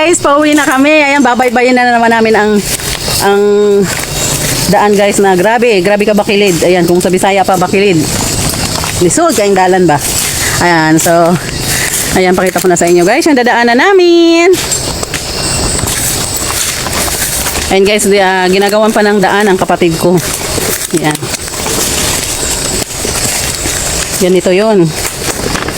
guys, pauwi na kami. Ayan, babaybayin na naman namin ang daan guys na grabe ka bakilid. Ayan, kung sa Bisaya pa bakilid. Lisod kayong dalan ba? Ayan, so ayan, pakita ko na sa inyo guys yung dadaanan namin. Ayan guys, ginagawan pa ng daan ang kapatid ko. Ayan. Ganito yun.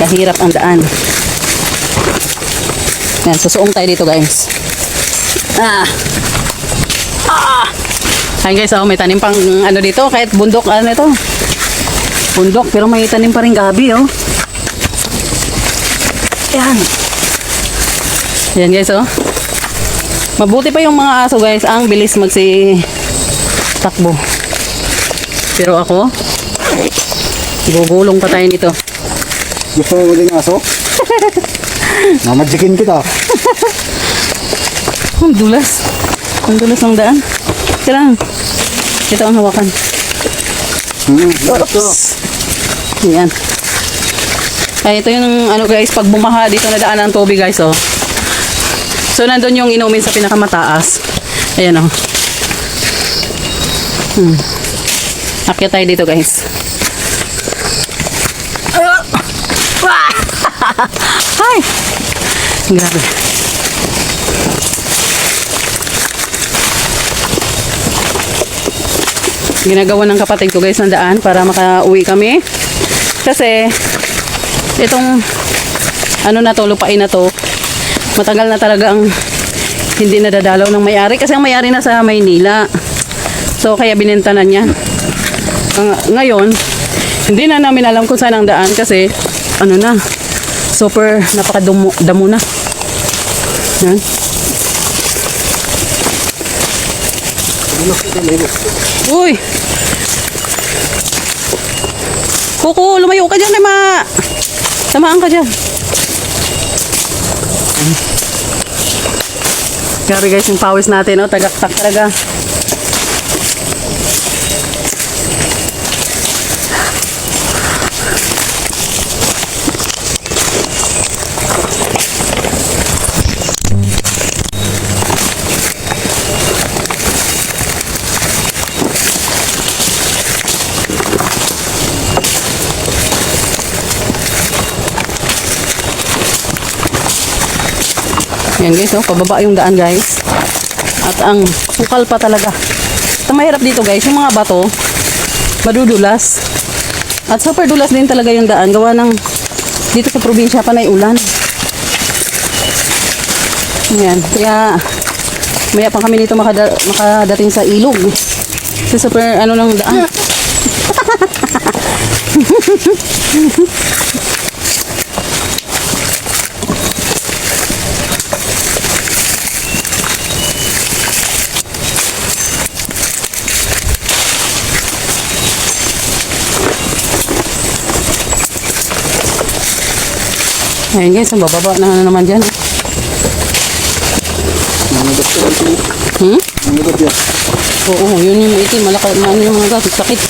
Kahirap ang daan. Ayan, susuong tayo dito guys. Ayan guys, may tanim pang ano dito, kahit bundok, ano ito, bundok, pero may tanim pa rin gabi, oh. Ayan. Ayan guys, oh. Mabuti pa yung mga aso guys, ang bilis takbo. Pero ako, gugulong pa tayo nito. Gusto mo din aso? Mamajikin kita. Ang dulas. Ang dulas ng daan. Kailangan. Ito ang hawakan. Oops. Ayan. Ay, ito yung ano guys, pag bumaha dito na daan ng tubig guys, oh. So, nandun yung inumin sa pinakamataas. Ayan, oh. Akyat tayo dito guys. Ay! Grabe. Ginagawa ng kapatid ko guys ng daan para makauwi kami. Kasi itong ano na to, lupain na to, matagal na talaga ang hindi nadadalaw ng may-ari. Kasi ang may-ari na sa Maynila. So kaya binenta na niya. Ngayon, hindi na namin alam kung saan ang daan kasi ano na, super napakadamo na. Yan. Uy! Kuko, lumayo ka dyan, tamaan ka dyan. Grabe guys, yung pawis natin, oh, tagaktak talaga. Yan guys, oh, pababa yung daan guys. At ang sukal pa talaga. At ang mahirap dito guys, yung mga bato, madudulas. At super dulas din talaga yung daan. Gawa ng dito sa probinsya panay ulan. Yan, kaya maya pa kami dito makadating sa ilog. Kasi super ano ng daan. Ayan guys, ang bababa na naman dyan. Nanagot yan. Oo, yun yung itim. Ano yung mga gato, sakit.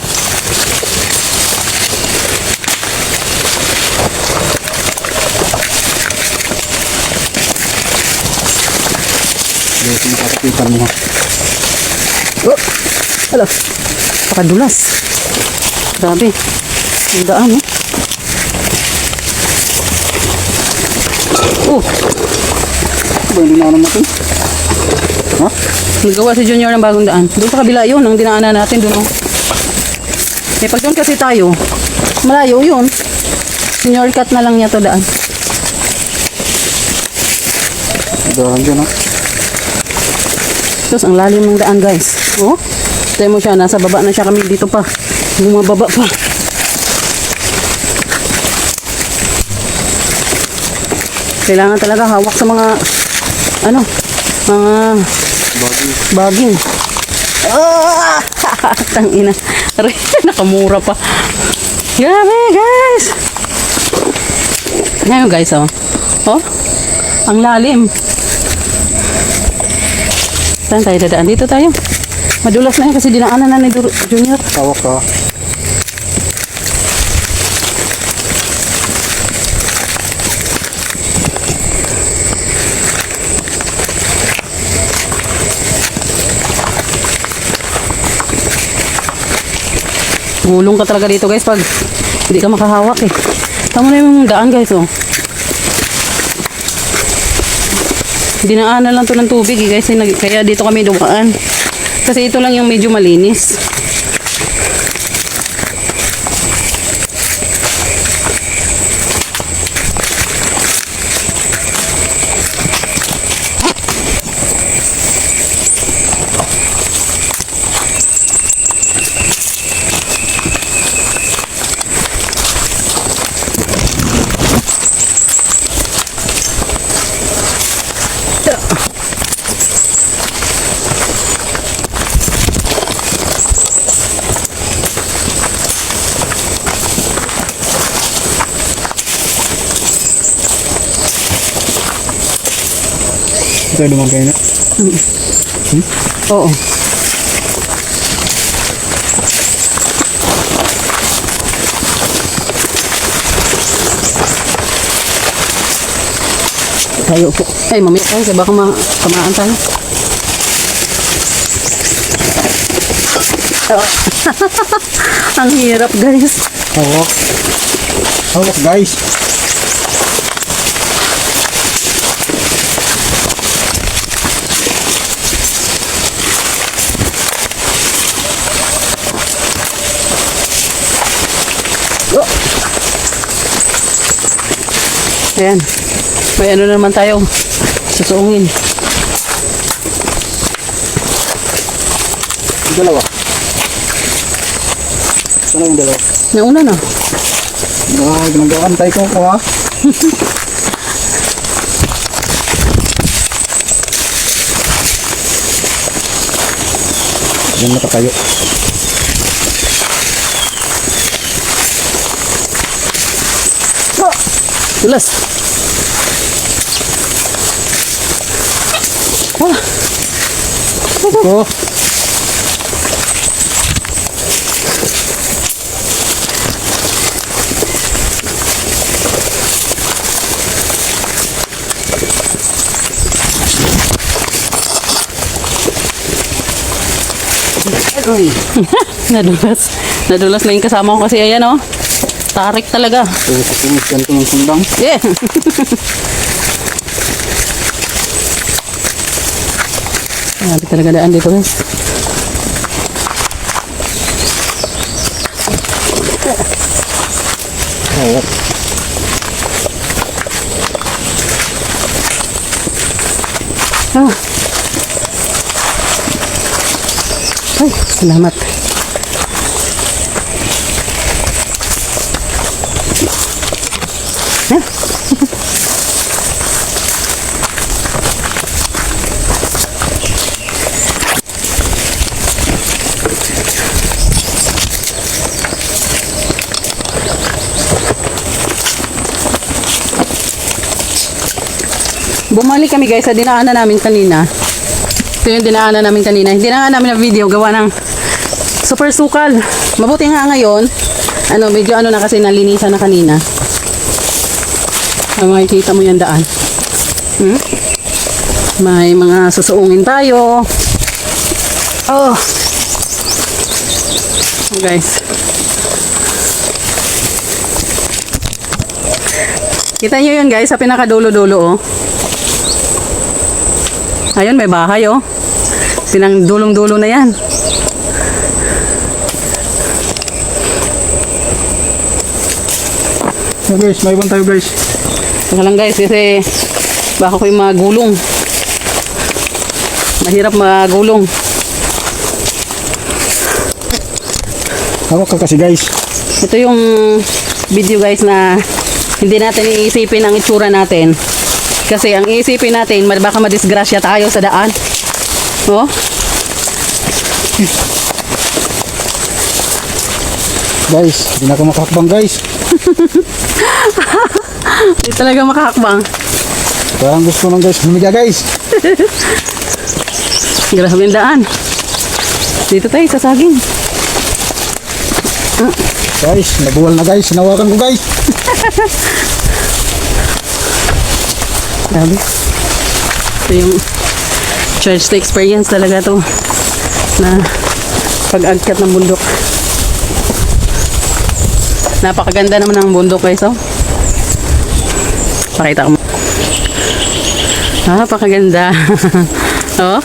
Dito yung kakapitan mo. Oh! Hala! Pakadulas. Grabe. Ang daan, eh. Oh! Ba yung dinaanan natin? Ha? Nagawa si Junior ng bagong daan. Doon sa kabila yun, ang dinaanan natin doon. Oh. Eh, pag doon kasi tayo, malayo yun. Senior cut na lang niya to daan. Daan dyan, ha? Tapos, ang lalim ng daan, guys. Oh, tayo mo siya, nasa baba na siya, kami dito pa. Bumababa pa. Kailangan talaga hawak sa mga mga baging. Ah! Tangina. Nakamura pa. Grabe, guys. Ngayon, guys, oh. Oh, ang lalim. Saan tayo dadaan? Dito tayo. Madulas na yan kasi dinaanan na ni Junior. Hawak ka. Gulong ka talaga dito guys pag hindi ka makahawak eh. Tama na yung daan guys oh. Dinaanan lang to ng tubig eh guys. Kaya dito kami dumaan. Kasi ito lang yung medyo malinis. Ito lumang kayo na. Oo. Tayo po. Ay, mamaya tayo. Baka kamaan tayo. Ang hirap guys. Hawak. Hawak guys. Ayan. May ano na naman tayo. Susuungin. Dalawa. Sana yung dalawa. Nauna na. Ginagaantay ko ha. Diyan nakatayo. Tulas. Wala. Ito. Nadulas. Nadulas na yung kasama ko kasi ayan oh. Tarik talaga. Kukumis yan ito ng sundang. Yeah. Grabe talaga daan dito guys. Hawak. Ah. Ay, salamat. Bumalik kami guys sa dinaanan namin kanina. Ito yung dinaanan namin kanina. Hindi na nga namin na video gawa ng super sukal. Mabuti nga ngayon. Medyo na kasi nalinisan na kanina. Makikita mo yung daan. May mga susuungin tayo. Oh. Guys. Kita nyo yun guys sa pinakadulo-dulo oh. Ayun, may bahay oh. Pinang dulong-dulo na yan. So guys, may ibang tayo guys. Saka lang guys, kasi baka ko yung magulong. Mahirap magulong. Hawak ka kasi guys. Ito yung video guys na hindi natin iisipin ang itsura natin. Kasi ang iisipin natin, baka madisgrasya tayo sa daan. Oh? Guys, hindi na ako makahakbang guys. Hindi talaga makahakbang. Parang gusto nang guys, humiga guys. Grabe yung daan. Dito tayo sa saging. Guys, nabuwal na guys. Sinawakan ko guys. Grabe. Ito yung church to experience talaga to na pag-agkat ng bundok. Napakaganda naman ng bundok guys, oh. Pakita ko. Napakaganda. Oh.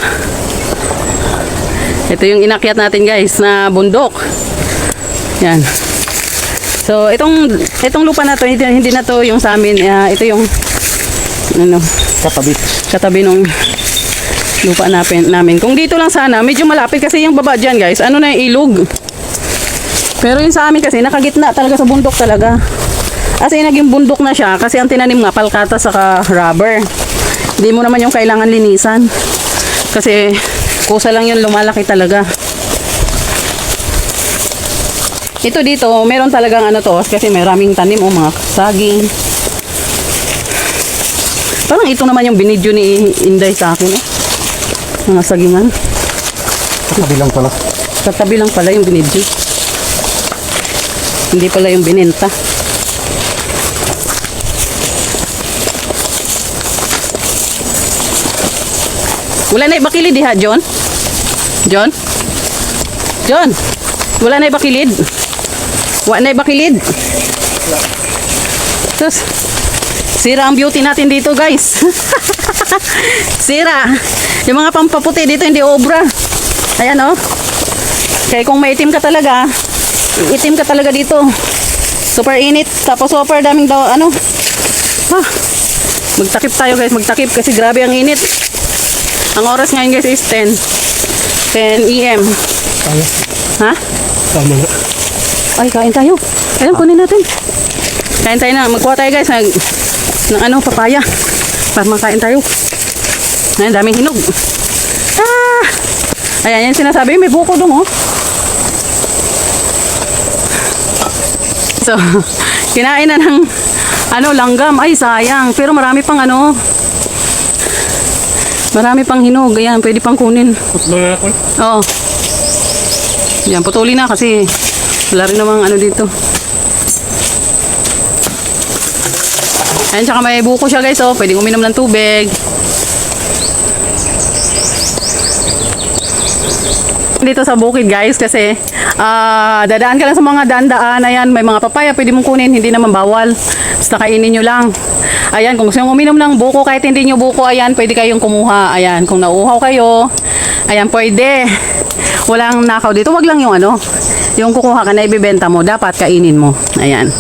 Ito yung inakyat natin guys na bundok. Yan. So, itong lupa na to, hindi na to yung sa amin. Ito yung katabi nung lupa namin. Kung dito lang sana, medyo malapit kasi yung baba dyan guys. Ano na yung ilog. Pero yung sa amin kasi, nakagitna talaga sa bundok talaga. Kasi naging bundok na siya kasi ang tinanim nga, palkata saka rubber. Hindi mo naman yung kailangan linisan. Kasi kusa lang yun, lumalaki talaga. Ito dito, meron talagang ano to, kasi maraming tanim o mga saging. Parang ito naman yung binidyo ni Inday sa akin, eh. Mga sagingan. Katabi lang pala. Katabi lang pala yung binidyo. Hindi pala yung binenta. Wala na ibakilid diha, John? John? John? Wala na ibakilid? Wala na ibakilid? Tapos, sira ang beauty natin dito, guys. Sira. Yung mga pampaputi dito, hindi obra. Ayan, oh. Kaya kung maitim ka talaga, itim ka talaga dito. Super init. Tapos super daming daw, ano. Magtakip tayo, guys. Magtakip kasi grabe ang init. Ang oras ngayon, guys, is 10 AM. Tayo. Ha? Tama na. Ay, kain tayo. Ayan, kunin natin. Kain tayo na. Magkuha tayo, guys, ng ano, papaya. Para makain tayo. Ayan, daming hinog. Ayan, yan sinasabi. May buko dong, oh. So, kinain na ng, ano, langgam. Ay, sayang. Pero marami pang, ano, marami pang hinog. Ayan, pwede pang kunin. Putlo na ako. Oo. Yan, putuli na kasi wala rin namang ano dito. Ayan, tsaka may buko siya guys, oh. Pwedeng uminom ng tubig. Dito sa bukid guys kasi dadaan ka lang sa mga daan-daan. Ayan, may mga papaya pwede mong kunin, hindi naman bawal. Basta kainin nyo lang. Ayan, kung gusto nyo uminom ng buko kahit hindi nyo buko, ayan, pwede kayong kumuha. Ayan, kung nauuhaw kayo, ayan, pwede. Walang nakaw dito, wag lang yung ano, yung kukuha ka na ibibenta mo, dapat kainin mo. Ayan.